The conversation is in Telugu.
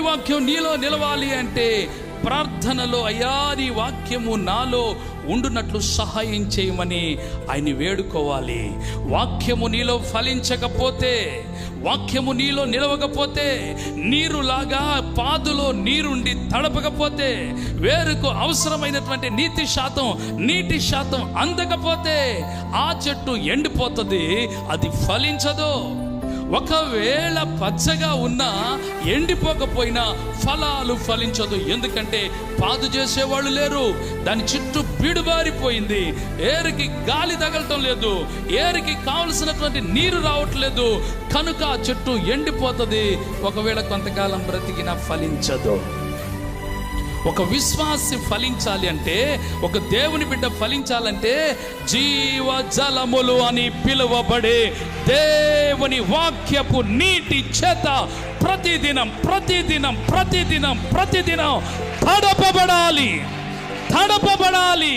దేవుని వాక్యం నీలో నిలవాలి అంటే ప్రార్థనలో అయ్యా నీ వాక్యము నాలో ఉండునట్లు సహాయం చేయమని ఆయన్ని వేడుకోవాలి. వాక్యము నీలో ఫలించకపోతే, వాక్యము నీలో నిలవకపోతే, నీరులాగా పాదులో నీరుండి తడపకపోతే, వేరుకు అవసరమైనటువంటి నీటి శాతం అందకపోతే ఆ చెట్టు ఎండిపోతుంది, అది ఫలించదు. ఒకవేళ పచ్చగా ఉన్నా ఎండిపోకపోయినా ఫలాలు ఫలించదు. ఎందుకంటే పాదు చేసేవాళ్ళు లేరు, దాని చుట్టూ బీడుబారిపోయింది, ఏరికి గాలి తగలటం లేదు, ఏరికి కావలసినటువంటి నీరు రావట్లేదు, కనుక ఆ చెట్టు ఎండిపోతుంది. ఒకవేళ కొంతకాలం బ్రతికినా ఫలించదు. ఒక విశ్వాసి ఫలించాలి అంటే, ఒక దేవుని బిడ్డ ఫలించాలంటే జీవ జలములు అని పిలువబడే దేవుని వాక్యపు నీటి చేత ప్రతిదినం తడపబడాలి.